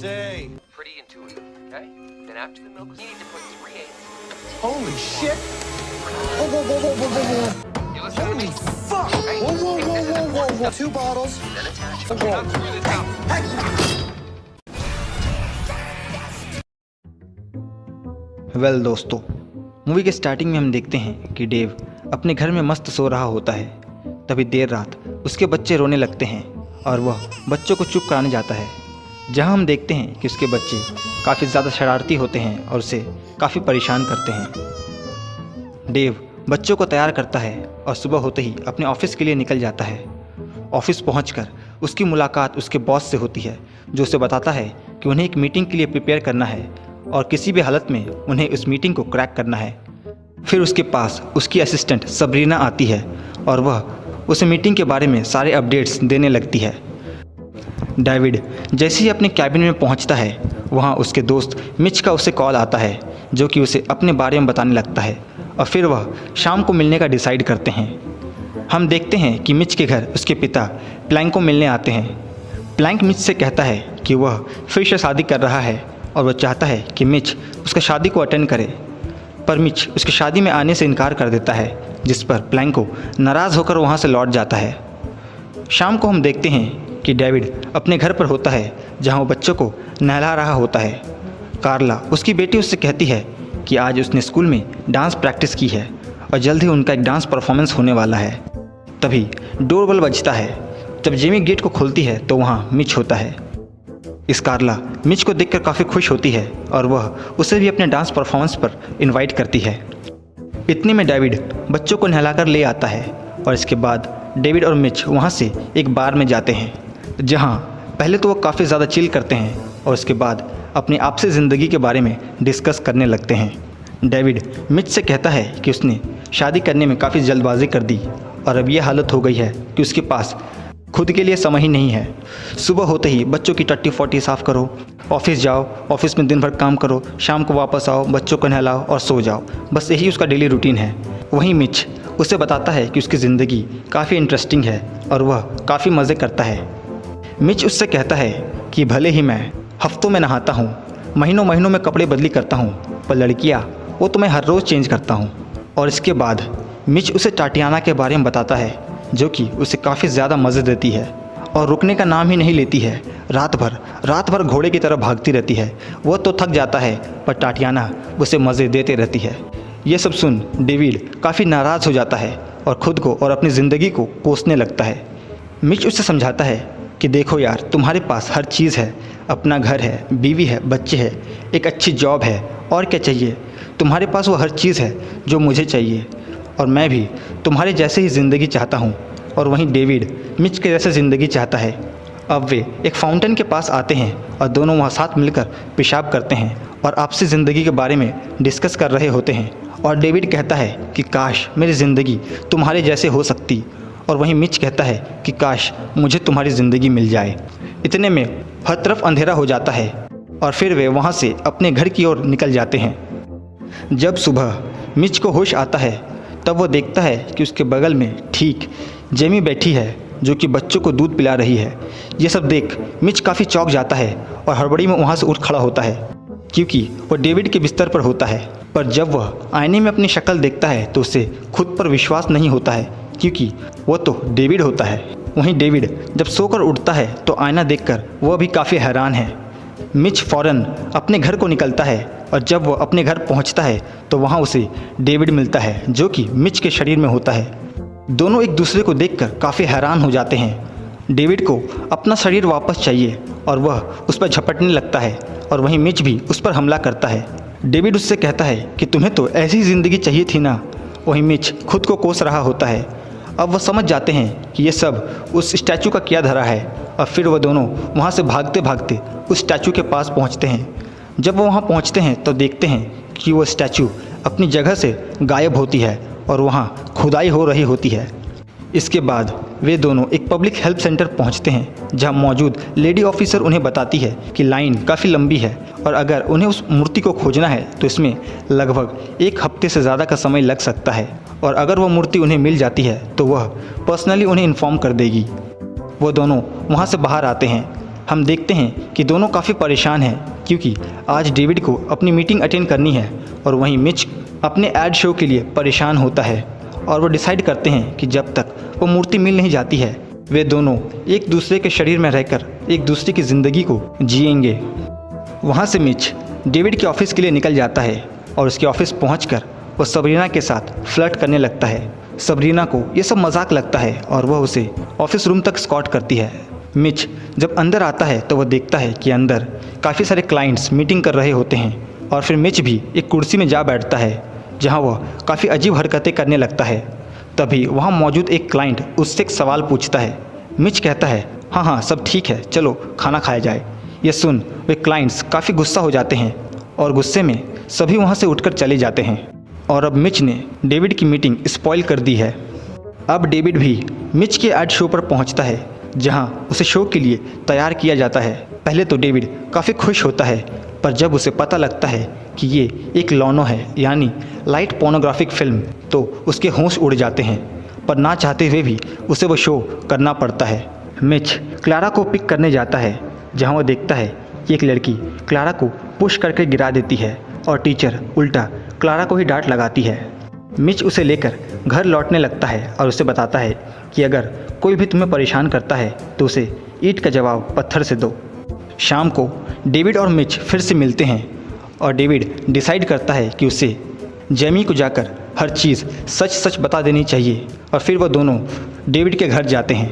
day. Pretty intuitive, okay? Then after the milk, you need to put 3/8. Holy shit! Whoa, whoa, whoa, whoa, whoa, whoa, whoa. You listen to Holy me? fuck! Hey, Whoa, whoa, hey, whoa, this is whoa, whoa, important whoa. stuff. 2 bottles. Then attach. Whoa. Now screw this up. Well दोस्तों, movie के starting में हम देखते हैं कि Dave अपने घर में मस्त सो रहा होता है। तभी देर रात उसके बच्चे रोने लगते हैं और वह बच्चों को चुप कराने जाता है, जहां हम देखते हैं कि उसके बच्चे काफ़ी ज़्यादा शरारती होते हैं और उसे काफ़ी परेशान करते हैं। डेव बच्चों को तैयार करता है और सुबह होते ही अपने ऑफिस के लिए निकल जाता है। ऑफिस पहुंचकर उसकी मुलाकात उसके बॉस से होती है, जो उसे बताता है कि उन्हें एक मीटिंग के लिए प्रिपेयर करना है और किसी भी हालत में उन्हें उस मीटिंग को क्रैक करना है। फिर उसके पास उसकी असिस्टेंट सबरीना आती है और वह उसे मीटिंग के बारे में सारे अपडेट्स देने लगती है। डेविड जैसे ही अपने कैबिन में पहुंचता है, वहां उसके दोस्त मिच का उसे कॉल आता है, जो कि उसे अपने बारे में बताने लगता है और फिर वह शाम को मिलने का डिसाइड करते हैं। हम देखते हैं कि मिच के घर उसके पिता प्लैंक को मिलने आते हैं। प्लैंक मिच से कहता है कि वह फिर से शादी कर रहा है और वह चाहता है कि मिच उसका शादी को अटेंड करे, पर मिच उसकी शादी में आने से इनकार कर देता है, जिस पर प्लैंक को नाराज़ होकर वहाँ से लौट जाता है। शाम को हम देखते हैं कि डेविड अपने घर पर होता है, जहाँ वो बच्चों को नहला रहा होता है। कार्ला उसकी बेटी उससे कहती है कि आज उसने स्कूल में डांस प्रैक्टिस की है और जल्द ही उनका एक डांस परफॉर्मेंस होने वाला है। तभी डोरबेल बजता है। जब जेमी गेट को खोलती है तो वहाँ मिच होता है। स्कारला मिच को देखकर काफ़ी खुश होती है और वह उसे भी अपने डांस परफॉर्मेंस पर इनवाइट करती है। इतने में डेविड बच्चों को नहलाकर ले आता है और इसके बाद डेविड और मिच वहाँ से एक बार में जाते हैं, जहाँ पहले तो वो काफ़ी ज़्यादा चिल करते हैं और उसके बाद अपनी आपसी ज़िंदगी के बारे में डिस्कस करने लगते हैं। डेविड मिच से कहता है कि उसने शादी करने में काफ़ी जल्दबाजी कर दी और अब यह हालत हो गई है कि उसके पास खुद के लिए समय ही नहीं है। सुबह होते ही बच्चों की टट्टी फोटी साफ़ करो, ऑफिस जाओ, ऑफिस में दिन भर काम करो, शाम को वापस आओ, बच्चों को नहलाओ और सो जाओ, बस यही उसका डेली रूटीन है। वहीं मिच उसे बताता है कि उसकी ज़िंदगी काफ़ी इंटरेस्टिंग है और वह काफ़ी मज़े करता है। मिच उससे कहता है कि भले ही मैं हफ्तों में नहाता हूँ, महीनों महीनों में कपड़े बदली करता हूँ, पर लड़कियाँ वो तो मैं हर रोज़ चेंज करता हूँ। और इसके बाद मिच उसे टाटियाना के बारे में बताता है, जो कि उसे काफ़ी ज़्यादा मज़े देती है और रुकने का नाम ही नहीं लेती है। रात भर घोड़े की तरह भागती रहती है। वह तो थक जाता है, पर टाटियाना उसे मज़े देते रहती है। ये सब सुन डेविड काफ़ी नाराज़ हो जाता है और ख़ुद को और अपनी ज़िंदगी को कोसने लगता है। मिच उसे समझाता है कि देखो यार, तुम्हारे पास हर चीज़ है, अपना घर है, बीवी है, बच्चे हैं, एक अच्छी जॉब है, और क्या चाहिए। तुम्हारे पास वो हर चीज़ है जो मुझे चाहिए और मैं भी तुम्हारे जैसे ही ज़िंदगी चाहता हूँ। और वहीं डेविड मिच के जैसे ज़िंदगी चाहता है। अब वे एक फाउंटेन के पास आते हैं और दोनों वहाँ साथ मिलकर पेशाब करते हैं और आपसी ज़िंदगी के बारे में डिस्कस कर रहे होते हैं। और डेविड कहता है कि काश मेरी ज़िंदगी तुम्हारे जैसे हो सकती, और वहीं मिच कहता है कि काश मुझे तुम्हारी ज़िंदगी मिल जाए। इतने में हर तरफ अंधेरा हो जाता है और फिर वे वहाँ से अपने घर की ओर निकल जाते हैं। जब सुबह मिच को होश आता है, तब वो देखता है कि उसके बगल में ठीक जेमी बैठी है, जो कि बच्चों को दूध पिला रही है। ये सब देख मिच काफ़ी चौंक जाता है और हड़बड़ी में वहाँ से उठ खड़ा होता है, क्योंकि वो डेविड के बिस्तर पर होता है। पर जब वह आईने में अपनी शक्ल देखता है तो उसे खुद पर विश्वास नहीं होता है, क्योंकि वो तो डेविड होता है। वहीं डेविड जब सोकर उठता है तो आईना देखकर वह भी काफ़ी हैरान है। मिच फ़ौरन अपने घर को निकलता है और जब वह अपने घर पहुंचता है तो वहां उसे डेविड मिलता है, जो कि मिच के शरीर में होता है। दोनों एक दूसरे को देखकर काफ़ी हैरान हो जाते हैं। डेविड को अपना शरीर वापस चाहिए और वह उस पर झपटने लगता है और वहीं मिच भी उस पर हमला करता है। डेविड उससे कहता है कि तुम्हें तो ऐसी ज़िंदगी चाहिए थी ना। वहीं मिच खुद को कोस रहा होता है। अब वह समझ जाते हैं कि ये सब उस स्टैचू का किया धरा है और फिर वह दोनों वहाँ से भागते भागते उस स्टैचू के पास पहुँचते हैं। जब वो वहाँ पहुँचते हैं तो देखते हैं कि वो स्टैचू अपनी जगह से गायब होती है और वहाँ खुदाई हो रही होती है। इसके बाद वे दोनों एक पब्लिक हेल्प सेंटर पहुंचते हैं, जहां मौजूद लेडी ऑफिसर उन्हें बताती है कि लाइन काफ़ी लंबी है और अगर उन्हें उस मूर्ति को खोजना है तो इसमें लगभग 1 हफ्ते से ज़्यादा का समय लग सकता है और अगर वह मूर्ति उन्हें मिल जाती है तो वह पर्सनली उन्हें इन्फॉर्म कर देगी। वो दोनों वहाँ से बाहर आते हैं। हम देखते हैं कि दोनों काफ़ी परेशान हैं क्योंकि आज डेविड को अपनी मीटिंग अटेंड करनी है और वहीं मिच अपने एड शो के लिए परेशान होता है और वो डिसाइड करते हैं कि जब तक वो मूर्ति मिल नहीं जाती है वे दोनों एक दूसरे के शरीर में रहकर एक दूसरे की ज़िंदगी को जिएंगे। वहाँ से मिच डेविड के ऑफिस के लिए निकल जाता है और उसके ऑफिस पहुंचकर वो सबरीना के साथ फ्लर्ट करने लगता है। सबरीना को ये सब मजाक लगता है और वह उसे ऑफिस रूम तक स्कॉट करती है। मिच जब अंदर आता है तो वह देखता है कि अंदर काफ़ी सारे क्लाइंट्स मीटिंग कर रहे होते हैं और फिर मिच भी एक कुर्सी में जा बैठता है जहाँ वह काफ़ी अजीब हरकतें करने लगता है। तभी वहाँ मौजूद एक क्लाइंट उससे एक सवाल पूछता है। मिच कहता है हाँ सब ठीक है, चलो खाना खाया जाए। यह सुन वे क्लाइंट्स काफ़ी गुस्सा हो जाते हैं और गुस्से में सभी वहाँ से उठकर चले जाते हैं और अब मिच ने डेविड की मीटिंग स्पॉइल कर दी है। अब डेविड भी मिच के एड शो पर पहुँचता है जहाँ उसे शो के लिए तैयार किया जाता है। पहले तो डेविड काफ़ी खुश होता है पर जब उसे पता लगता है कि ये एक लॉनो है यानी लाइट पोर्नोग्राफिक फिल्म तो उसके होश उड़ जाते हैं, पर ना चाहते हुए भी उसे वो शो करना पड़ता है। मिच क्लारा को पिक करने जाता है जहाँ वह देखता है कि एक लड़की क्लारा को पुश करके गिरा देती है और टीचर उल्टा क्लारा को ही डांट लगाती है। मिच उसे लेकर घर लौटने लगता है और उसे बताता है कि अगर कोई भी तुम्हें परेशान करता है तो उसे ईंट का जवाब पत्थर से दो। शाम को डेविड और मिच फिर से मिलते हैं और डेविड डिसाइड करता है कि उसे जेमी को जाकर हर चीज़ सच सच बता देनी चाहिए और फिर वह दोनों डेविड के घर जाते हैं।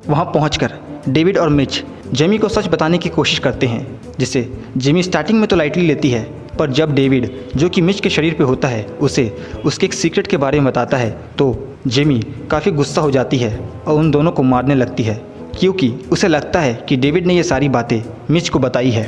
वहाँ पहुंचकर डेविड और मिच जेमी को सच बताने की कोशिश करते हैं जिसे जेमी स्टार्टिंग में तो लाइटली लेती है, पर जब डेविड जो कि मिच के शरीर पे होता है उसे उसके एक सीक्रेट के बारे में बताता है तो जेमी काफ़ी गुस्सा हो जाती है और उन दोनों को मारने लगती है क्योंकि उसे लगता है कि डेविड ने ये सारी बातें मिच को बताई है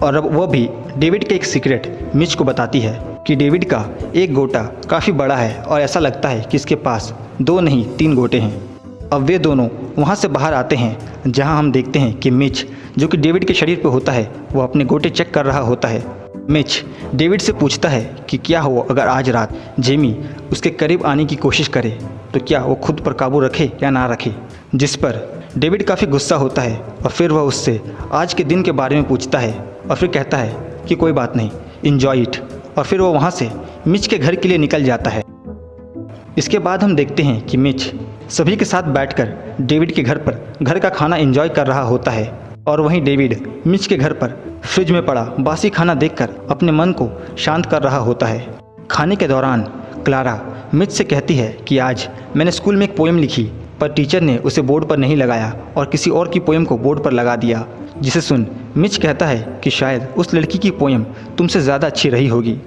और अब वह भी डेविड के एक सीक्रेट मिच को बताती है कि डेविड का एक गोटा काफ़ी बड़ा है और ऐसा लगता है कि इसके पास 2 नहीं 3 गोटे हैं। अब वे दोनों वहाँ से बाहर आते हैं जहाँ हम देखते हैं कि मिच जो कि डेविड के शरीर पर होता है वो अपने गोटे चेक कर रहा होता है। मिच डेविड से पूछता है कि क्या हो अगर आज रात जेमी उसके करीब आने की कोशिश करे तो क्या वो खुद पर काबू रखे या ना रखे, जिस पर डेविड काफ़ी गुस्सा होता है और फिर वह उससे आज के दिन के बारे में पूछता है और फिर कहता है कि कोई बात नहीं, इन्जॉय इट, और फिर वो वहाँ से मिच के घर के लिए निकल जाता है। इसके बाद हम देखते हैं कि मिच सभी के साथ बैठकर डेविड के घर पर घर का खाना एंजॉय कर रहा होता है और वहीं डेविड मिच के घर पर फ्रिज में पड़ा बासी खाना देखकर अपने मन को शांत कर रहा होता है। खाने के दौरान क्लारा मिच से कहती है कि आज मैंने स्कूल में एक पोएम लिखी पर टीचर ने उसे बोर्ड पर नहीं लगाया और किसी और की पोएम को बोर्ड पर लगा दिया, जिसे सुन मिच कहता है कि शायद उस लड़की की पोएम तुमसे ज़्यादा अच्छी रही होगी।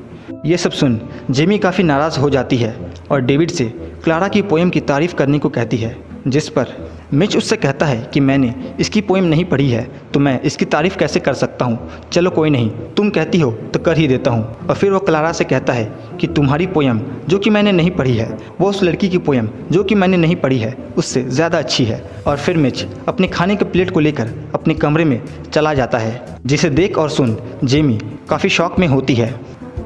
ये सब सुन जेमी काफ़ी नाराज़ हो जाती है और डेविड से क्लारा की पोएम की तारीफ़ करने को कहती है, जिस पर मिच उससे कहता है कि मैंने इसकी पोएम नहीं पढ़ी है तो मैं इसकी तारीफ़ कैसे कर सकता हूँ, चलो कोई नहीं, तुम कहती हो तो कर ही देता हूँ। और फिर वो क्लारा से कहता है कि तुम्हारी पोएम जो कि मैंने नहीं पढ़ी है वो उस लड़की की पोएम जो कि मैंने नहीं पढ़ी है उससे ज़्यादा अच्छी है। और फिर मिच अपने खाने के प्लेट को लेकर अपने कमरे में चला जाता है, जिसे देख और सुन जेमी काफ़ी शौक में होती है।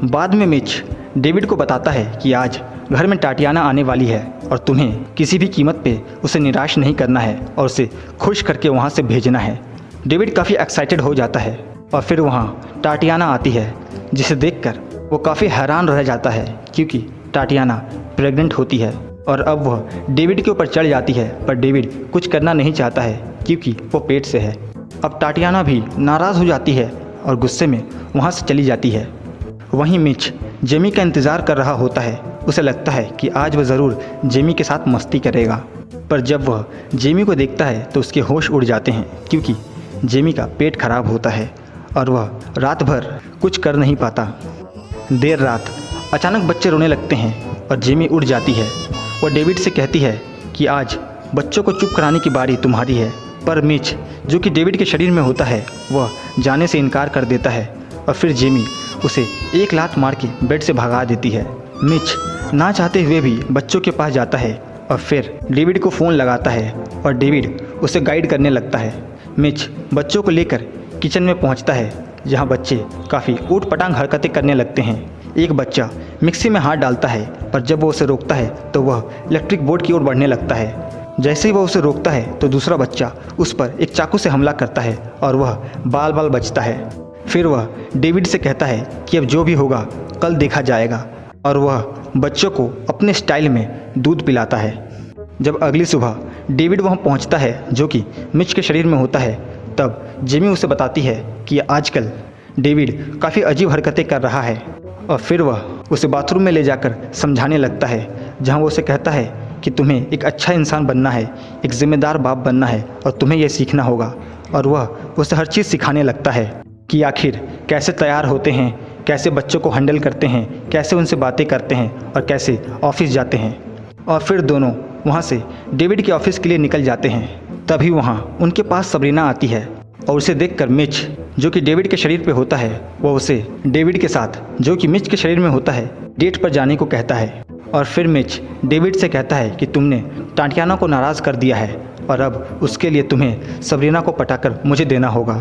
बाद में मिच डेविड को बताता है कि आज घर में टाटियाना आने वाली है और तुम्हें किसी भी कीमत पे उसे निराश नहीं करना है और उसे खुश करके वहाँ से भेजना है। डेविड काफ़ी एक्साइटेड हो जाता है और फिर वहाँ टाटियाना आती है, जिसे देखकर वो काफ़ी हैरान रह जाता है क्योंकि टाटियाना प्रेग्नेंट होती है और अब वह डेविड के ऊपर चढ़ जाती है, पर डेविड कुछ करना नहीं चाहता है क्योंकि वो पेट से है। अब टाटियाना भी नाराज़ हो जाती है और गुस्से में वहाँ से चली जाती है। वहीं मिच जेमी का इंतज़ार कर रहा होता है, उसे लगता है कि आज वह ज़रूर जेमी के साथ मस्ती करेगा, पर जब वह जेमी को देखता है तो उसके होश उड़ जाते हैं क्योंकि जेमी का पेट खराब होता है और वह रात भर कुछ कर नहीं पाता। देर रात अचानक बच्चे रोने लगते हैं और जेमी उड़ जाती है। वह डेविड से कहती है कि आज बच्चों को चुप कराने की बारी तुम्हारी है, पर मिच जो कि डेविड के शरीर में होता है वह जाने से इनकार कर देता है और फिर जेमी उसे एक लात मार के बेड से भगा देती है। मिच ना चाहते हुए भी बच्चों के पास जाता है और फिर डेविड को फ़ोन लगाता है और डेविड उसे गाइड करने लगता है। मिच बच्चों को लेकर किचन में पहुंचता है जहां बच्चे काफ़ी ऊट पटांग हरकतें करने लगते हैं। एक बच्चा मिक्सी में हाथ डालता है, पर जब वो उसे रोकता है तो वह इलेक्ट्रिक बोर्ड की ओर बढ़ने लगता है। जैसे ही वह उसे रोकता है तो दूसरा बच्चा उस पर एक चाकू से हमला करता है और वह बाल बाल बचता है। फिर वह डेविड से कहता है कि अब जो भी होगा कल देखा जाएगा, और वह बच्चों को अपने स्टाइल में दूध पिलाता है। जब अगली सुबह डेविड वहाँ पहुँचता है जो कि मिच के शरीर में होता है, तब जेमी उसे बताती है कि आजकल डेविड काफ़ी अजीब हरकतें कर रहा है, और फिर वह उसे बाथरूम में ले जाकर समझाने लगता है, जहाँ वो उसे कहता है कि तुम्हें एक अच्छा इंसान बनना है, एक जिम्मेदार बाप बनना है और तुम्हें यह सीखना होगा। और वह उसे हर चीज़ सिखाने लगता है कि आखिर कैसे तैयार होते हैं, कैसे बच्चों को हैंडल करते हैं, कैसे उनसे बातें करते हैं और कैसे ऑफिस जाते हैं। और फिर दोनों वहाँ से डेविड के ऑफिस के लिए निकल जाते हैं। तभी वहाँ उनके पास सबरीना आती है और उसे देखकर मिच, जो कि डेविड के शरीर पे होता है, वह उसे डेविड के साथ, जो कि मिच के शरीर में होता है, डेट पर जाने को कहता है। और फिर मिच डेविड से कहता है कि तुमने टाटियाना को नाराज़ कर दिया है और अब उसके लिए तुम्हें सबरीना को पटाकर मुझे देना होगा।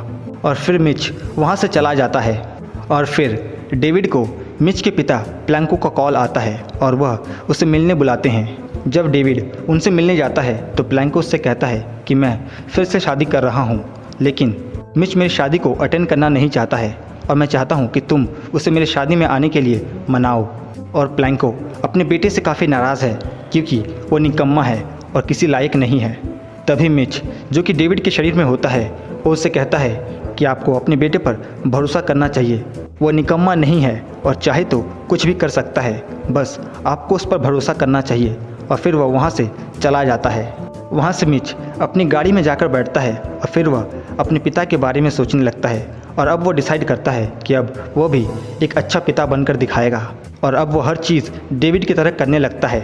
और फिर मिच वहाँ से चला जाता है। और फिर डेविड को मिच के पिता प्लैंको का कॉल आता है और वह उसे मिलने बुलाते हैं। जब डेविड उनसे मिलने जाता है तो प्लैंको उससे कहता है कि मैं फिर से शादी कर रहा हूँ, लेकिन मिच मेरी शादी को अटेंड करना नहीं चाहता है और मैं चाहता हूँ कि तुम उसे मेरी शादी में आने के लिए मनाओ। और प्लैंको अपने बेटे से काफ़ी नाराज़ है क्योंकि वो निकम्मा है और किसी लायक नहीं है। तभी मिच, जो कि डेविड के शरीर में होता है, वो उससे कहता है कि आपको अपने बेटे पर भरोसा करना चाहिए। वो निकम्मा नहीं है और चाहे तो कुछ भी कर सकता है, बस आपको उस पर भरोसा करना चाहिए। और फिर वह वहाँ से चला जाता है। वहाँ से मिच अपनी गाड़ी में जाकर बैठता है और फिर वह अपने पिता के बारे में सोचने लगता है। और अब वो डिसाइड करता है कि अब वो भी एक अच्छा पिता बनकर दिखाएगा और अब वो हर चीज़ डेविड की तरह करने लगता है।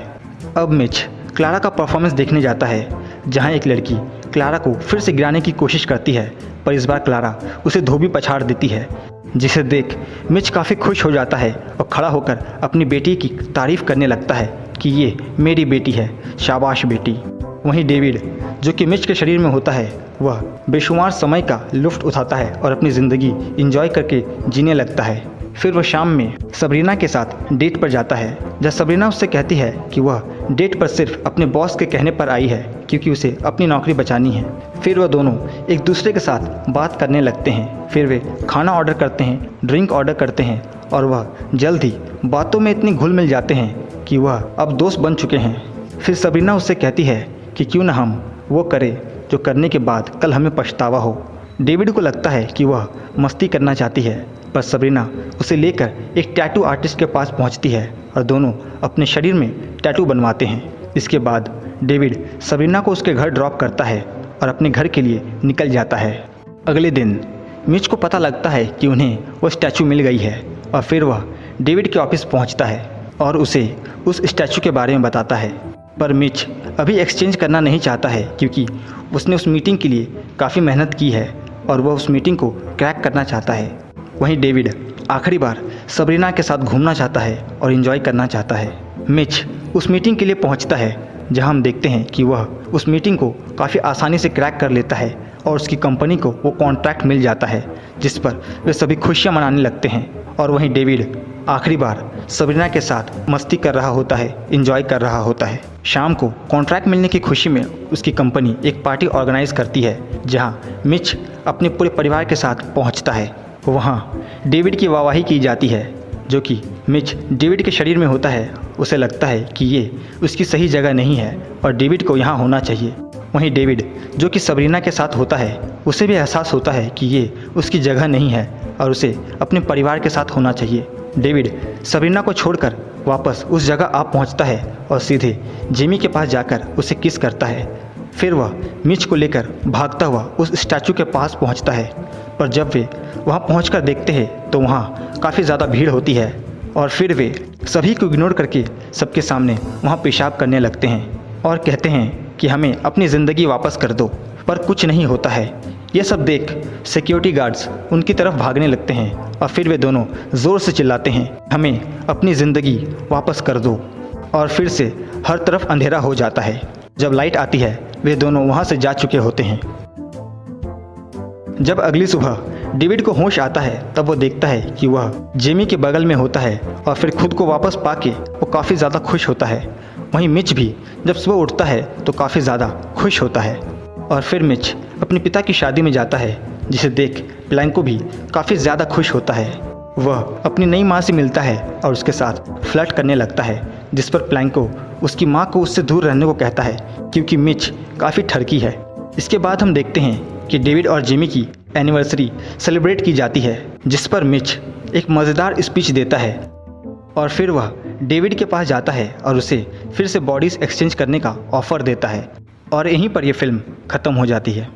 अब मिच क्लारा का परफॉर्मेंस देखने जाता है, जहाँ एक लड़की क्लारा को फिर से गिराने की कोशिश करती है, पर इस बार क्लारा उसे धोबी पछाड़ देती है, जिसे देख मिच काफ़ी खुश हो जाता है और खड़ा होकर अपनी बेटी की तारीफ़ करने लगता है कि ये मेरी बेटी है, शाबाश बेटी। वहीं डेविड, जो कि मिच के शरीर में होता है, वह बेशुमार समय का लुत्फ़ उठाता है और अपनी ज़िंदगी एंजॉय करके जीने लगता है। फिर वह शाम में सबरीना के साथ डेट पर जाता है, जब सबरीना उससे कहती है कि वह डेट पर सिर्फ अपने बॉस के कहने पर आई है क्योंकि उसे अपनी नौकरी बचानी है। फिर वह दोनों एक दूसरे के साथ बात करने लगते हैं। फिर वे खाना ऑर्डर करते हैं, ड्रिंक ऑर्डर करते हैं और वह जल्द ही बातों में इतनी घुल मिल जाते हैं कि वह अब दोस्त बन चुके हैं। फिर सबरीना उससे कहती है कि क्यों ना हम वो करें जो करने के बाद कल हमें पछतावा हो। डेविड को लगता है कि वह मस्ती करना चाहती है, पर सबरीना उसे लेकर एक टैटू आर्टिस्ट के पास पहुंचती है और दोनों अपने शरीर में टैटू बनवाते हैं। इसके बाद डेविड सबरीना को उसके घर ड्रॉप करता है और अपने घर के लिए निकल जाता है। अगले दिन मिच को पता लगता है कि उन्हें वो स्टैचू मिल गई है और फिर वह डेविड के ऑफिस पहुंचता है और उसे उस स्टैचू के बारे में बताता है। पर मिच अभी एक्सचेंज करना नहीं चाहता है क्योंकि उसने उस मीटिंग के लिए काफ़ी मेहनत की है और वह उस मीटिंग को क्रैक करना चाहता है। वहीं डेविड आखिरी बार सबरीना के साथ घूमना चाहता है और एंजॉय करना चाहता है। मिच उस मीटिंग के लिए पहुंचता है, जहां हम देखते हैं कि वह उस मीटिंग को काफ़ी आसानी से क्रैक कर लेता है और उसकी कंपनी को वो कॉन्ट्रैक्ट मिल जाता है, जिस पर वे सभी खुशियां मनाने लगते हैं। और वहीं डेविड आखिरी बार सबरीना के साथ मस्ती कर रहा होता है, एंजॉय कर रहा होता है। शाम को कॉन्ट्रैक्ट मिलने की खुशी में उसकी कंपनी एक पार्टी ऑर्गेनाइज करती है, जहां मिच अपने पूरे परिवार के साथ पहुंचता है। वहां डेविड की वाहवाही की जाती है, जो कि मिच डेविड के शरीर में होता है। उसे लगता है कि ये उसकी सही जगह नहीं है और डेविड को यहाँ होना चाहिए। वहीं डेविड, जो कि सबरीना के साथ होता है, उसे भी एहसास होता है कि ये उसकी जगह नहीं है और उसे अपने परिवार के साथ होना चाहिए। डेविड सबरीना को छोड़कर वापस उस जगह आ पहुंचता है और सीधे जेमी के पास जाकर उसे किस करता है। फिर वह मिच को लेकर भागता हुआ उस स्टैचू के पास पहुंचता है, पर जब वे वहां पहुंचकर देखते हैं तो वहां काफ़ी ज़्यादा भीड़ होती है और फिर वे सभी को इग्नोर करके सबके सामने वहां पेशाब करने लगते हैं और कहते हैं कि हमें अपनी ज़िंदगी वापस कर दो। पर कुछ नहीं होता है। यह सब देख सिक्योरिटी गार्ड्स उनकी तरफ भागने लगते हैं और फिर वे दोनों ज़ोर से चिल्लाते हैं, हमें अपनी ज़िंदगी वापस कर दो। और फिर से हर तरफ अंधेरा हो जाता है। जब लाइट आती है वे दोनों वहाँ से जा चुके होते हैं। जब अगली सुबह डेविड को होश आता है तब वो देखता है कि वह जेमी के बगल में होता है और फिर खुद को वापस पाके वो काफ़ी ज़्यादा खुश होता है वहीं मिच भी जब सुबह उठता है तो काफ़ी ज़्यादा खुश होता है। और फिर मिच अपने पिता की शादी में जाता है, जिसे देख प्लैंको भी काफ़ी ज़्यादा खुश होता है। वह अपनी नई माँ से मिलता है और उसके साथ फ्लर्ट करने लगता है, जिस पर प्लैंको उसकी माँ को उससे दूर रहने को कहता है क्योंकि मिच काफ़ी ठरकी है। इसके बाद हम देखते हैं कि डेविड और जिमी की एनिवर्सरी सेलिब्रेट की जाती है, जिस पर मिच एक मज़ेदार स्पीच देता है और फिर वह डेविड के पास जाता है और उसे फिर से बॉडीज़ एक्सचेंज करने का ऑफ़र देता है। और यहीं पर यह फिल्म ख़त्म हो जाती है।